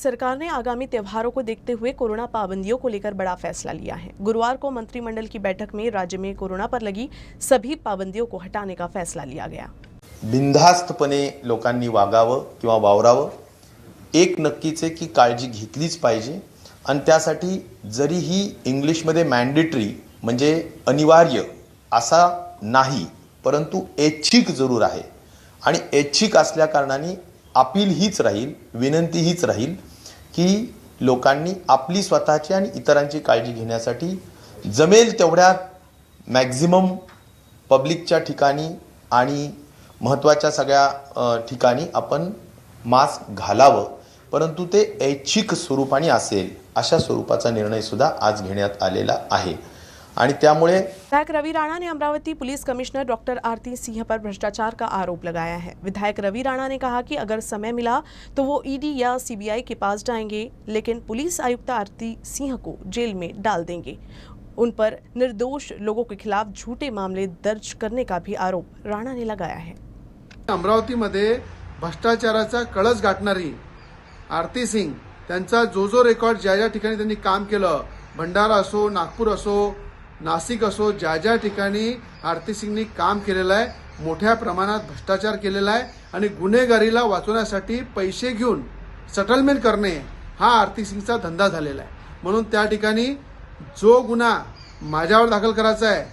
सरकार ने आगामी त्योहारों को देखते हुए कोरोना पाबंदियों को लेकर बड़ा फैसला लिया है। गुरुवार को मंत्रिमंडल की बैठक में राज्य में कोरोना पर लगी सभी पाबंदियों को हटाने का फैसला लिया गया। बिनधास्तपणे लोकांनी वागावं किंवा वावरावं, एक नक्कीच आहे की काळजी घेतलीच पाहिजे आणि त्यासाठी जरीही इंग्लिशमध्ये मॅन्डेटरी म्हणजे अनिवार्य असा नाही, परंतु ऐच्छिक जरूर आहे आणि ऐच्छिक असल्या कारणाने अपील हीच राहील, विनंती हीच राहील की लोकांनी आपली स्वतःची आणि इतरांची काळजी घेण्यासाठी जमेल तेवढ्या मॅक्झिमम पब्लिकच्या ठिकाणी आणि महत्त्वाच्या सगळ्या ठिकाणी आपण मास्क घालावं, परंतु ते ऐच्छिक स्वरूपाने असेल अशा स्वरूपाचा निर्णय सुद्धा आज घेण्यात आलेला आहे। आणि त्यामुळे विधायक रवि राणा ने अमरावती पुलिस कमिश्नर डॉक्टर आरती सिंह पर भ्रष्टाचार का आरोप लगाया है। विधायक रवि राणा ने कहा कि अगर समय मिला तो वो ईडी या सीबीआई के पास जाएंगे, लेकिन पुलिस आयुक्त आरती सिंह को जेल में डाल देंगे। उन पर निर्दोष लोगों के खिलाफ झूठे मामले दर्ज करने का भी आरोप राणा ने लगाया है। अमरावतीमध्ये भ्रष्टाचाराचा कळस गाठणारी आरती सिंग त्यांचा जो रेकॉर्ड ज्या ठिकाणी त्यांनी काम केलं, भंडारा असो, नागपूर असो, नाशिक असो, ज्या ठिकाणी आरती सिंगनी काम केलेलं आहे, मोठ्या प्रमाणात भ्रष्टाचार केलेला आहे आणि गुन्हेगारीला वाचवण्यासाठी पैसे घेऊन सेटलमेंट करणे हा आरती सिंगचा धंदा झालेला आहे। म्हणून त्या ठिकाणी जो गुन्हा माझ्यावर दाखल करायचा आहे,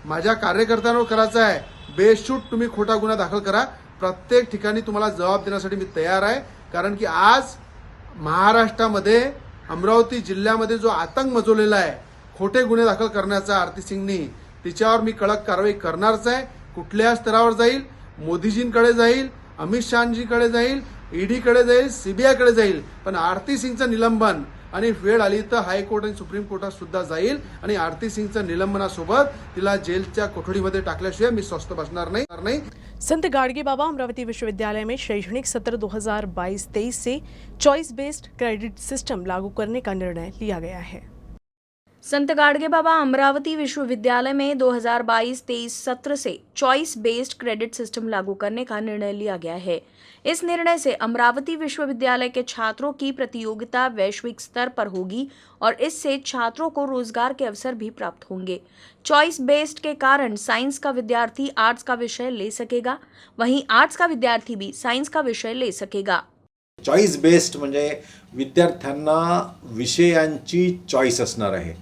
माझ्या कार्यकर्त्यांवर करायचा आहे, बेशूट तुम्ही खोटा गुन्हा दाखल करा, प्रत्येक ठिकाणी तुम्हाला जबाब देण्यासाठी मी तयार आहे। कारण की आज महाराष्ट्रामध्ये अमरावती जिल्ह्यामध्ये जो आतंक मचवलेला आहे खोटे गुन्हे दाखल करण्याचा आरती सिंगनी, तिच्यावर मी कडक कारवाई करणारच आहे। कुठल्या स्तरावर जाईल, मोदीजींकडे जाईल, अमित शहाजींकडे जाईल, ईडीकडे जाईल, सीबीआयकडे जाईल, पण आरती सिंगचं निलंबन आणि वेळ आली तर हायकोर्ट आणि सुप्रीम कोर्टात सुद्धा जाईल आणि आरती सिंगचं निलंबनासोबत तिला जेलच्या कोठडीमध्ये टाकल्याशिवाय मी स्वस्थ बसणार नाही। संत गाडगे बाबा अमरावती विश्वविद्यालय में शैक्षणिक सत्र 2022-23 से चॉइस बेस्ड क्रेडिट सिस्टम लागू करने का निर्णय लिया गया है। संत गाडगे बाबा अमरावती विश्वविद्यालय में 2022-23 सत्र से चॉइस बेस्ड क्रेडिट सिस्टम लागू करने का निर्णय लिया गया है। इस निर्णय से अमरावती विश्वविद्यालय के छात्रों की प्रतियोगिता वैश्विक स्तर पर होगी और इससे छात्रों को रोजगार के अवसर भी प्राप्त होंगे। चॉइस बेस्ड के कारण साइंस का विद्यार्थी आर्ट्स का विषय ले सकेगा, वहीं आर्ट्स का विद्यार्थी भी साइंस का विषय ले सकेगा। चॉइस बेस्ड म्हणजे विद्यार्थ्यांना विषयांची चॉईस असणार आहे,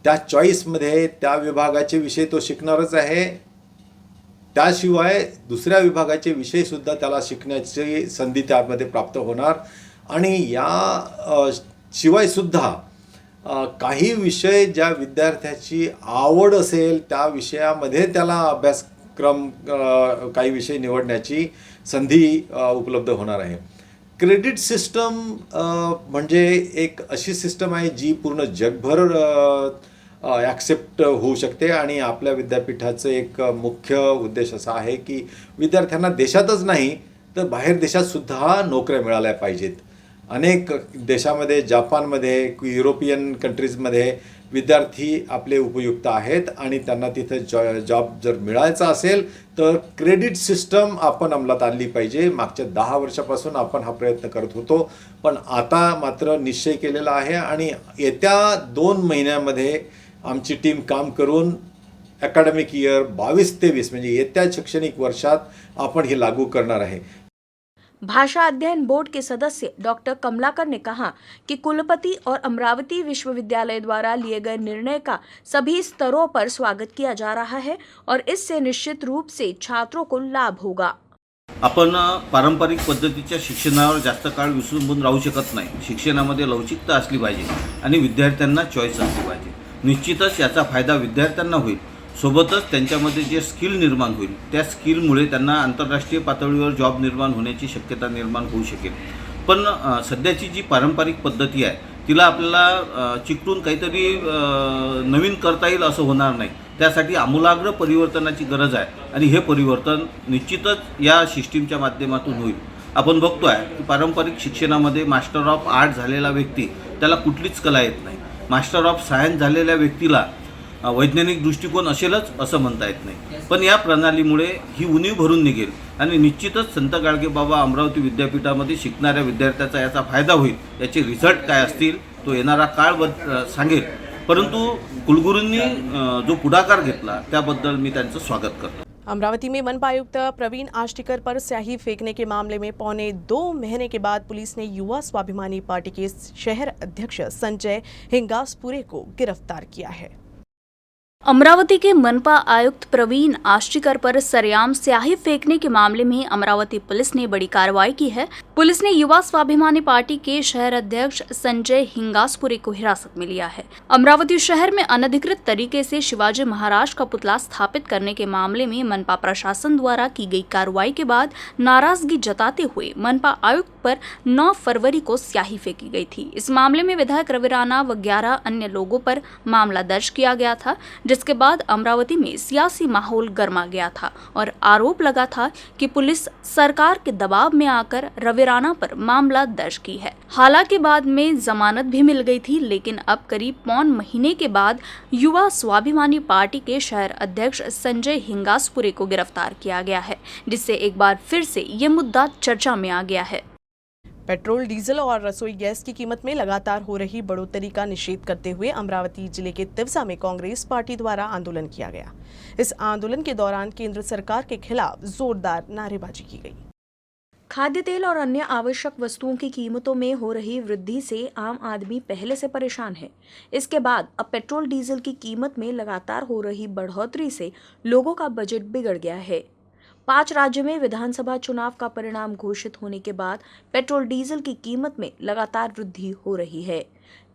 त्या चॉईसमध्ये त्या विभागाचे विषय तो शिकणारच आहे, त्याशिवाय दुसऱ्या विभागाचे विषय सुद्धा त्याला शिकण्याची संधी त्यामध्ये प्राप्त होणार आणि या शिवाय सुद्धा काही विषय ज्या विद्यार्थ्याची आवड असेल त्या विषयामध्ये त्याला अभ्यासक्रम काही विषय निवडण्याची संधी उपलब्ध होणार आहे। क्रेडिट सिस्टम म्हणजे एक अशी सिस्टम आहे जी पूर्ण जगभर ॲक्सेप्ट होऊ शकते आणि आपल्या विद्यापीठाचं एक मुख्य उद्देश असा आहे की विद्यार्थ्यांना देशातच नाही तर बाहेर देशात सुद्धा नोकऱ्या मिळाल्या पाहिजेत। अनेक देशामध्ये, जापानमध्ये, युरोपियन कंट्रीजमध्ये विद्यार्थी आपले उपयुक्त आहेत आणि त्यांना तिथे जॉब जर मिळायचा असेल तर क्रेडिट सिस्टम आपण अंमलात आणली पाहिजे। मागच्या 10 वर्षापासून आपण हा प्रयत्न करत होतो, पण आता मात्र निश्चय केलेला आहे आणि येत्या 2 महिन्यामध्ये आमची टीम काम करून अकॅडमिक इयर 22-23 म्हणजे येत्या शैक्षणिक वर्षात आपण हे लागू करणार आहे। भाषा अध्ययन बोर्ड के सदस्य डॉक्टर कमलाकर ने कहा कि कुलपति और अमरावती विश्वविद्यालय द्वारा लिए गए निर्णय का सभी स्तरों पर स्वागत किया जा रहा है और इससे निश्चित रूप से छात्रों को लाभ होगा। आपण पारंपरिक पद्धतीच्या शिक्षणावर जास्त काळ विसंबून राहू शकत नाही। शिक्षणामध्ये लवचिकता असली पाहिजे आणि विद्यार्थ्यांना चॉईस असली पाहिजे। निश्चितच याचा फायदा विद्यार्थ्यांना होईल, सोबतच त्यांच्यामध्ये जे स्किल निर्माण होईल त्या स्किलमुळे त्यांना आंतरराष्ट्रीय पातळीवर जॉब निर्माण होण्याची शक्यता निर्माण होऊ शकेल। पण सध्याची जी पारंपरिक पद्धती आहे तिला आपल्याला चिकटून काहीतरी नवीन करता येईल असं होणार नाही। त्यासाठी आमूलाग्र परिवर्तनाची गरज आहे आणि हे परिवर्तन निश्चितच या सिस्टीमच्या माध्यमातून होईल। आपण बघतोय की पारंपरिक शिक्षणामध्ये मास्टर ऑफ आर्ट झालेला व्यक्ती त्याला कुठलीच कला येत नाही, मास्टर ऑफ सायन्स झालेल्या व्यक्तीला वैज्ञानिक दृष्टिकोन असेलच असं म्हणता येत नाही. पण या प्रणालीमुळे ही उणीव भरून निघेल आणि निश्चितच संत गाडगेबाबा अमरावती विद्यापीठामध्ये शिकणाऱ्या विद्यार्थ्याचा याचा फायदा होईल. याचे रिझल्ट काय असतील तो येणारा काळ सांगेल. परंतु कुलगुरूंनी जो पुढाकार घेतला त्याबद्दल मी त्यांचं स्वागत करतो. अमरावती में मनपा आयुक्त प्रवीण आष्टीकर पर स्याही फेंकने के मामले में 1.25 महीने के बाद पुलिस ने युवा स्वाभिमानी पार्टी के शहर अध्यक्ष संजय हिंगासपुरे को गिरफ्तार किया है. अमरावती के मनपा आयुक्त प्रवीण आष्टीकर पर सरेआम स्याही फेंकने के मामले में अमरावती पुलिस ने बड़ी कार्रवाई की है. पुलिस ने युवा स्वाभिमानी पार्टी के शहर अध्यक्ष संजय हिंगासपुरे को हिरासत में लिया है. अमरावती शहर में अनधिकृत तरीके से शिवाजी महाराज का पुतला स्थापित करने के मामले में मनपा प्रशासन द्वारा की गई कार्रवाई के बाद नाराजगी जताते हुए मनपा आयुक्त पर 9 फरवरी को स्याही फेंकी गई थी. इस मामले में विधायक रवि राणा व 11 अन्य लोगों पर मामला दर्ज किया गया था, जिसके बाद अमरावती में सियासी माहौल गर्मा गया था और आरोप लगा था कि पुलिस सरकार के दबाव में आकर रवि राणा पर मामला दर्ज की है. हालांकि बाद में जमानत भी मिल गई थी, लेकिन अब करीब 1.25 महीने के बाद युवा स्वाभिमानी पार्टी के शहर अध्यक्ष संजय हिंगासपुरे को गिरफ्तार किया गया है, जिससे एक बार फिर से ये मुद्दा चर्चा में आ गया है. पेट्रोल, डीजल और रसोई गैस की कीमत में लगातार हो रही बढ़ोतरी का निषेध करते हुए अमरावती जिले के तिवसा में कांग्रेस पार्टी द्वारा आंदोलन किया गया. इस आंदोलन के दौरान केंद्र सरकार के खिलाफ जोरदार नारेबाजी की गई. खाद्य तेल और अन्य आवश्यक वस्तुओं की कीमतों में हो रही वृद्धि से आम आदमी पहले से परेशान है. इसके बाद अब पेट्रोल डीजल की कीमत में लगातार हो रही बढ़ोतरी से लोगों का बजट बिगड़ गया है. 5 राज्यों में विधानसभा चुनाव का परिणाम घोषित होने के बाद पेट्रोल डीजल की कीमत में लगातार वृद्धि हो रही है,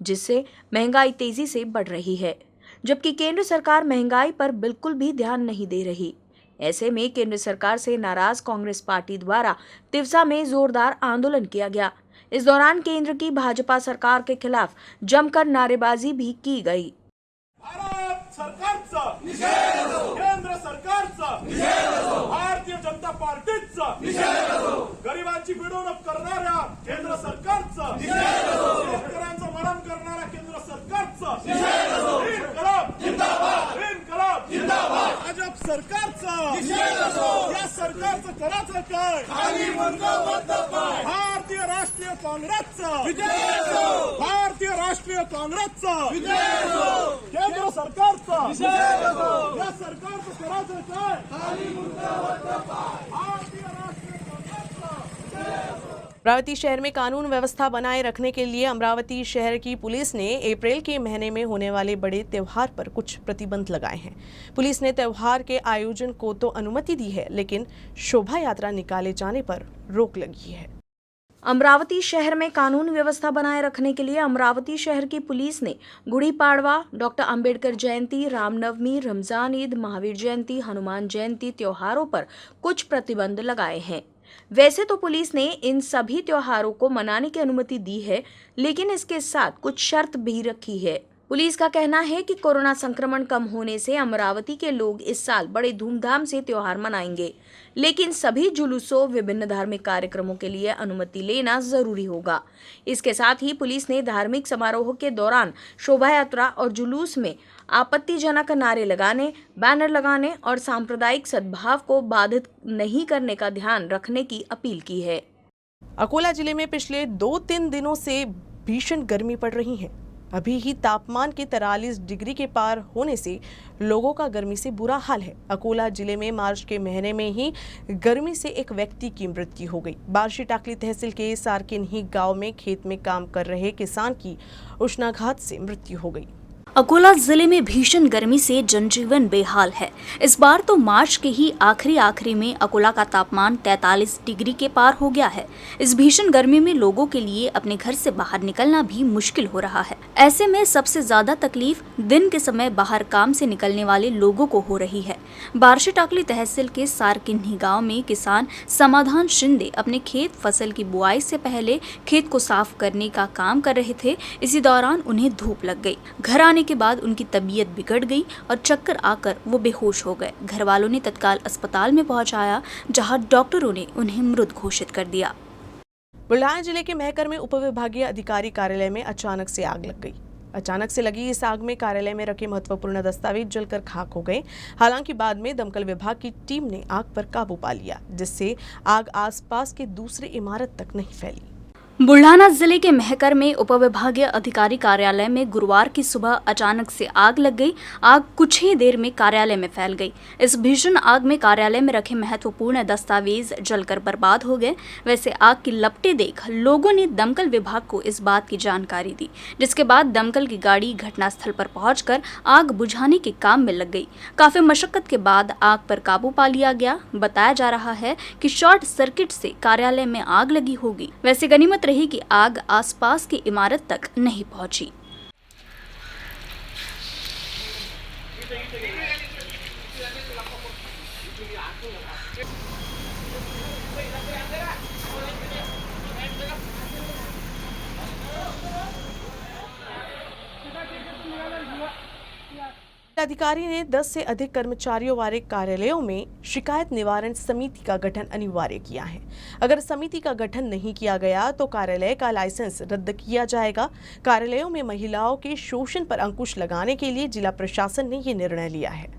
जिससे महंगाई तेजी से बढ़ रही है, जबकि केंद्र सरकार महंगाई पर बिल्कुल भी ध्यान नहीं दे रही. ऐसे में केंद्र सरकार से नाराज कांग्रेस पार्टी द्वारा तिवसा में जोरदार आंदोलन किया गया. इस दौरान केंद्र की भाजपा सरकार के खिलाफ जमकर नारेबाजी भी की गई. भारत सरकारचा निषेध असो, केंद्र सरकारचा निषेध असो, भारतीय जनता पार्टीचा निषेध असो, गरिबांची पिळवणूक करणाऱ्या केंद्र सरकारचा निषेध असो, शेतकऱ्यांचं मरण करणाऱ्या केंद्र सरकारचा निषेध असो, इन्कलाब जिंदाबाद, इन्कलाब जिंदाबाद, भाजप सरकारचा निषेध असो. या सरकारचं करायचं काय? खाली बंद पाय. भारतीय राष्ट्रीय काँग्रेसचा विजय असो, भारतीय राष्ट्रीय काँग्रेसचा विजय असो. केंद्र सरकारचा निषेध असो. या सरकारचं करायचं काय? खाली भारतीय राष्ट्रीय काँग्रेसचा विजय असो. अमरावती शहर में कानून व्यवस्था बनाए रखने के लिए अमरावती शहर की पुलिस ने अप्रैल के महीने में होने वाले बड़े त्योहार पर कुछ प्रतिबंध लगाए हैं. पुलिस ने त्योहार के आयोजन को तो अनुमति दी है, लेकिन शोभा यात्रा निकाले जाने पर रोक लगी है. अमरावती शहर में कानून व्यवस्था बनाए रखने के लिए अमरावती शहर की पुलिस ने गुड़ी पाड़वा, डॉक्टर अंबेडकर जयंती, रामनवमी, रमजान ईद, महावीर जयंती, हनुमान जयंती त्योहारों पर कुछ प्रतिबंध लगाए हैं. वैसे तो पुलिस ने इन सभी त्योहारों को मनाने की अनुमति दी है, लेकिन इसके साथ कुछ शर्त भी रखी है. पुलिस का कहना है कि कोरोना संक्रमण कम होने से अमरावती के लोग इस साल बड़े धूमधाम से त्योहार मनाएंगे, लेकिन सभी जुलूसों, विभिन्न धार्मिक कार्यक्रमों के लिए अनुमति लेना जरूरी होगा. इसके साथ ही पुलिस ने धार्मिक समारोह के दौरान शोभा यात्रा और जुलूस में आपत्तिजनक नारे लगाने, बैनर लगाने और सांप्रदायिक सद्भाव को बाधित नहीं करने का ध्यान रखने की अपील की है. अकोला जिले में पिछले 2-3 दिनों से भीषण गर्मी पड़ रही है. अभी ही तापमान के 43 डिग्री के पार होने से लोगों का गर्मी से बुरा हाल है. अकोला जिले में मार्च के महीने में ही गर्मी से एक व्यक्ति की मृत्यु हो गई. बार्शी टाकली तहसील के सारकिन्ही गांव में खेत में काम कर रहे किसान की उष्णाघात से मृत्यु हो गई. अकोला जिले में भीषण गर्मी से जनजीवन बेहाल है. इस बार तो मार्च के ही आखिरी में अकोला का तापमान 43 डिग्री के पार हो गया है. इस भीषण गर्मी में लोगों के लिए अपने घर से बाहर निकलना भी मुश्किल हो रहा है. ऐसे में सबसे ज्यादा तकलीफ दिन के समय बाहर काम से निकलने वाले लोगों को हो रही है. बार्शी टाकली तहसील के सारकिन्ही गाँव में किसान समाधान शिंदे अपने खेत फसल की बुआई से पहले खेत को साफ करने का काम कर रहे थे. इसी दौरान उन्हें धूप लग गई. घर आने के बाद उनकी तबीयत बिगड़ गई और चक्कर आकर वो बेहोश हो गए. घर वालों ने तत्काल अस्पताल में पहुंचाया, जहां डॉक्टरों ने उन्हें मृत घोषित कर दिया. बुल्ढाना जिले के महकर में उपविभागीय अधिकारी कार्यालय में अचानक से आग लग गई. अचानक से लगी इस आग में कार्यालय में रखे महत्वपूर्ण दस्तावेज जलकर खाक हो गए। हालांकि बाद में दमकल विभाग की टीम ने आग पर काबू पा लिया, जिससे आग आसपास के दूसरी इमारत तक नहीं फैली। बुल्ढाना जिले के महकर में उपविभागीय अधिकारी कार्यालय में गुरुवार की सुबह अचानक से आग लग गई। आग कुछ ही देर में कार्यालय में फैल गई। इस भीषण आग में कार्यालय में रखे महत्वपूर्ण दस्तावेज जलकर बर्बाद हो गए। वैसे आग की लपटें देख लोगों ने दमकल विभाग को इस बात की जानकारी दी, जिसके बाद दमकल की गाड़ी घटनास्थल पर पहुंचकर आग बुझाने के काम में लग गई। काफी मशक्कत के बाद आग पर काबू पा लिया गया। बताया जा रहा है कि शॉर्ट सर्किट से कार्यालय में आग लगी होगी। वैसे गनीमत रही कि आग आसपास की इमारत तक नहीं पहुंची। अधिकारी ने 10 से अधिक कर्मचारियों वाले कार्यालयों में शिकायत निवारण समिति का गठन अनिवार्य किया है। अगर समिति का गठन नहीं किया गया तो कार्यालय का लाइसेंस रद्द किया जाएगा। कार्यालयों में महिलाओं के शोषण पर अंकुश लगाने के लिए जिला प्रशासन ने ये निर्णय लिया है।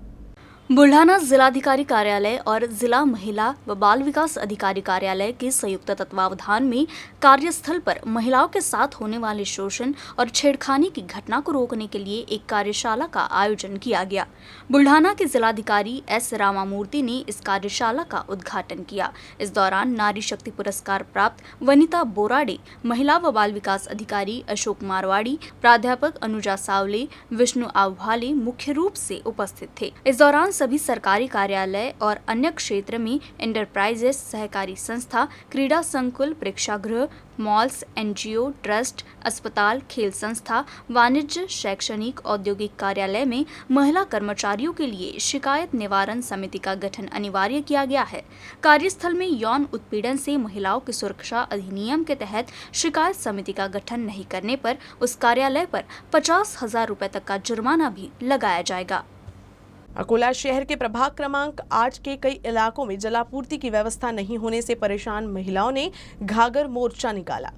बुल्ढाना जिलाधिकारी कार्यालय और जिला महिला व बाल विकास अधिकारी कार्यालय के संयुक्त तत्वावधान में कार्यस्थल पर महिलाओं के साथ होने वाले शोषण और छेड़खानी की घटना को रोकने के लिए एक कार्यशाला का आयोजन किया गया। बुल्ढाना के जिलाधिकारी एस रामामूर्ति ने इस कार्यशाला का उद्घाटन किया। इस दौरान नारी शक्ति पुरस्कार प्राप्त वनिता बोराडे, महिला व बाल विकास अधिकारी अशोक मारवाड़ी, प्राध्यापक अनुजा सावले, विष्णु आवभाले मुख्य रूप से उपस्थित थे। इस दौरान सभी सरकारी कार्यालय और अन्य क्षेत्र में एंटरप्राइजेस, सहकारी संस्था, क्रीड़ा संकुल, प्रेक्षागृह, मॉल्स, एनजीओ, ट्रस्ट, अस्पताल, खेल संस्था, वाणिज्य, शैक्षणिक, औद्योगिक कार्यालय में महिला कर्मचारियों के लिए शिकायत निवारण समिति का गठन अनिवार्य किया गया है। कार्यस्थल में यौन उत्पीड़न से महिलाओं की सुरक्षा अधिनियम के तहत शिकायत समिति का गठन नहीं करने पर उस कार्यालय पर 50,000 रुपए तक का जुर्माना भी लगाया जाएगा। अकोला शहर के प्रभाग क्रमांक 8 के कई इलाकों में जलापूर्ति की व्यवस्था नहीं होने से परेशान महिलाओं ने घाघर मोर्चा निकाला।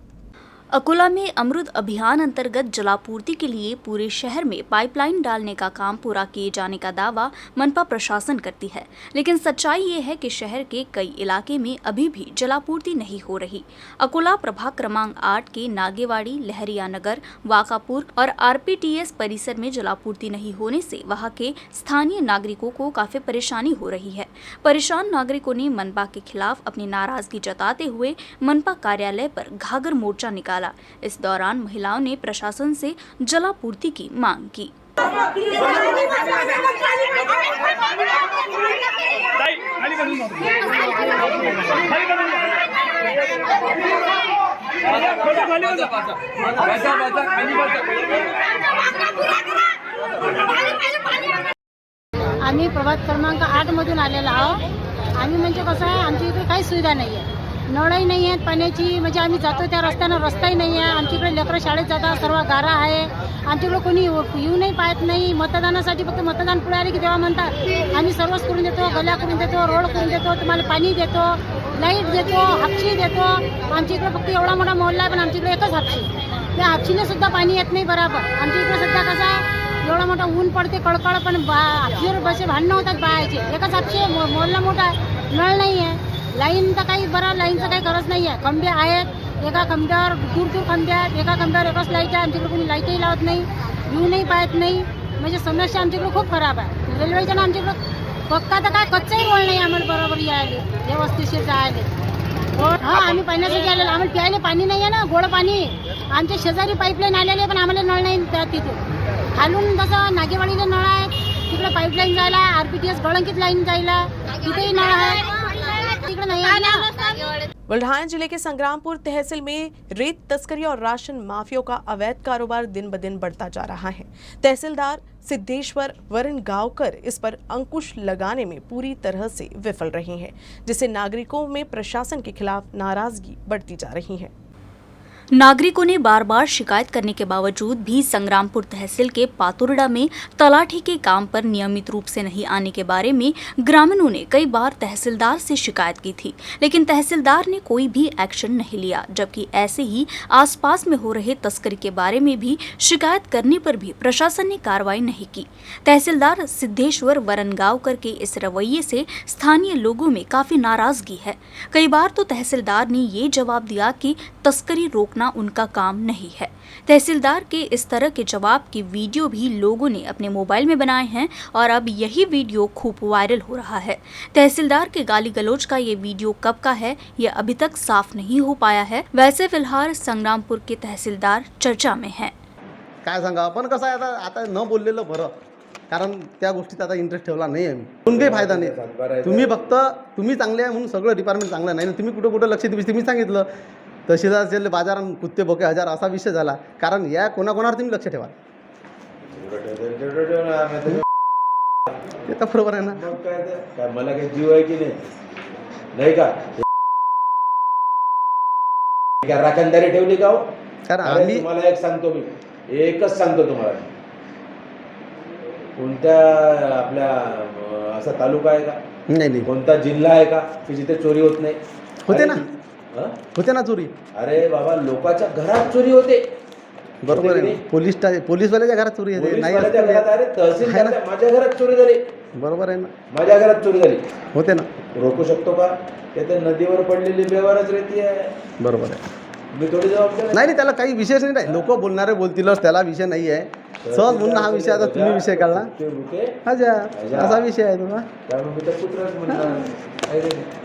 अकोला में अमृत अभियान अंतर्गत जलापूर्ति के लिए पूरे शहर में पाइपलाइन डालने का काम पूरा किए जाने का दावा मनपा प्रशासन करती है, लेकिन सच्चाई ये है कि शहर के कई इलाके में अभी भी जलापूर्ति नहीं हो रही। अकोला प्रभाग क्रमांक 8 के नागेवाड़ी, लहरिया नगर, वाकापुर और आरपीटीएस परिसर में जलापूर्ति नहीं होने से वहां के स्थानीय नागरिकों को काफी परेशानी हो रही है। परेशान नागरिकों ने मनपा के खिलाफ अपनी नाराजगी जताते हुए मनपा कार्यालय पर घाघर मोर्चा निकाला। इस दौरान महिलाओं ने प्रशासन से जलापूर्ति की मांग की। आम्ही प्रभाग क्रमांक 8 मधून आलेलो आहोत। आम्ही म्हणजे कसं आहे, आमच्या इकडे काही सुविधा नाही आहे, नळही नाही आहेत पाण्याची। म्हणजे आम्ही जातो त्या रस्त्यानं रस्ताही नाही आहे। आमच्याकडे लेकरं शाळेत जातात, सर्व गारा आहे। आमच्याकडे कोणी येऊ नाही पाहत नाही। मतदानासाठी फक्त मतदान पुढे आले की तेव्हा म्हणतात आम्ही सर्वच करून देतो, गल्या करून देतो, रोड करून देतो, तुम्हाला पाणी देतो, लाईट देतो, हापशी देतो। आमच्या इकडे फक्त एवढा मोठा मोहल्ला आहे, पण आमच्याकडे एकच हापशी। त्या हापशीने सुद्धा पाणी येत नाही बरोबर। आमच्या इकडे सध्या कसं आहे, एवढा मोठा ऊन पडते कडकड, पण हापशीवर बसे भांडणं होतात बायाचे। एकच हापशी, मोहल्ला मोठा आहे, नळ नाही आहे, लाईन तर काही बरं, लाईनचं काही गरज नाही आहे। खंबे आहेत, एका खंब्यावर दूर खंबे आहेत, एका खंब्यावर एकच लाईट आहे। आमच्याकडे कोणी लाईटही लावत नाही, येऊ नाही पाहत नाही। म्हणजे समस्या आमच्याकडे खूप खराब आहे। रेल्वेच्या ना आमच्याकडे पक्का तर काय कच्चाही रोड नाही आम्हाला बरोबर यायला, व्यवस्थिशीर जायला। हा, आम्ही पाण्यासाठी आलेलो, आम्हाला प्यायला पाणी नाही आहे ना, गोड पाणी। आमच्या शेजारी पाईपलाईन आलेली आहे, पण आम्हाला नळ नाही तिथे। खालून जसं नागेवाडीला नळ आहे, तिकडे पाईपलाईन जायला, आरपीटीएस गळंकीत लाईन जायला, तिथेही नळ आहे। बुल्ढाना जिले के संग्रामपुर तहसील में रेत तस्करी और राशन माफियों का अवैध कारोबार दिन ब दिन बढ़ता जा रहा है। तहसीलदार सिद्धेश्वर वरण गांवकर इस पर अंकुश लगाने में पूरी तरह से विफल रहे हैं, जिससे नागरिकों में प्रशासन के खिलाफ नाराजगी बढ़ती जा रही है। नागरिकों ने बार बार शिकायत करने के बावजूद भी संग्रामपुर तहसील के पातुरडा में तलाठी के काम पर नियमित रूप से नहीं आने के बारे में ग्रामीणों ने कई बार तहसीलदार से शिकायत की थी, लेकिन तहसीलदार ने कोई भी एक्शन नहीं लिया। जबकि ऐसे ही आसपास में हो रहे तस्करी के बारे में भी शिकायत करने पर भी प्रशासन ने कार्रवाई नहीं की। तहसीलदार सिद्धेश्वर वरनगांवकर के इस रवैये से स्थानीय लोगों में काफी नाराजगी है। कई बार तो तहसीलदार ने ये जवाब दिया कि तस्करी रोकना उनका काम नहीं है। तहसीलदार के इस तरह के जवाब की वीडियो भी लोगों ने अपने मोबाइल में बनाए हैं और अब यही वीडियो खूब वायरल हो रहा है। तहसीलदार के गाली गलौज का ये वीडियो कब का है यह अभी तक साफ नहीं हो पाया है। वैसे फिलहाल संग्रामपुर के तहसीलदार चर्चा में हैं। काय सांगा, पण कसं आहे आता न बोललेलं बरं, कारण त्या गोष्टीत आता इंटरेस्ट ठेवला नाही आहे मी. पण काही फायदा नाही. तुम्ही फक्त तुम्ही चांगले आहे म्हणून सगळं डिपार्टमेंट चांगलं नाही. तुम्ही कुठं कुठं लक्ष दिली तुम्ही सांगितलं. तहसीलदार असेल बाजारात कुत्ते बोके हजार असा विषय झाला. कारण या कोणाकोणावर तुम्ही लक्ष ठेवा. ते तर बरोबर आहे ना. काय मला काही जीव आहे की नाही का राखणदारी ठेवली का? कारण आम्ही तुम्हाला एक सांगतो, मी एकच सांगतो तुम्हाला, कोणत्या आपल्या असा तालुका आहे का, नाही कोणता जिल्हा आहे का की जिथे चोरी होत नाही? होते ना, होते ना चोरी. अरे बाबा, लोकांच्या घरात चोरी होते. बरोबर आहे. पोलीसवाल्याच्या घरात चोरी होते. नाही घरात, अरे तहसील माझ्या घरात चोरी झाली. बरोबर आहे ना. माझ्या घरात चोरी झाली. होते ना. रोखू शकतो का? ते तर नदीवर पडलेली व्यवहारच रेती आहे. बरोबर आहे. मी थोडी जबाबदार नाही त्याला काही विशेष नाही. लोक बोलणारे बोलतीलच, त्याला विषय नाही आहे. सहज म्हणून हा विषय आता तुम्ही विषय काढला. ते असा विषय आहे तुला. त्यामुळे मी तर कुत्रच म्हणणार.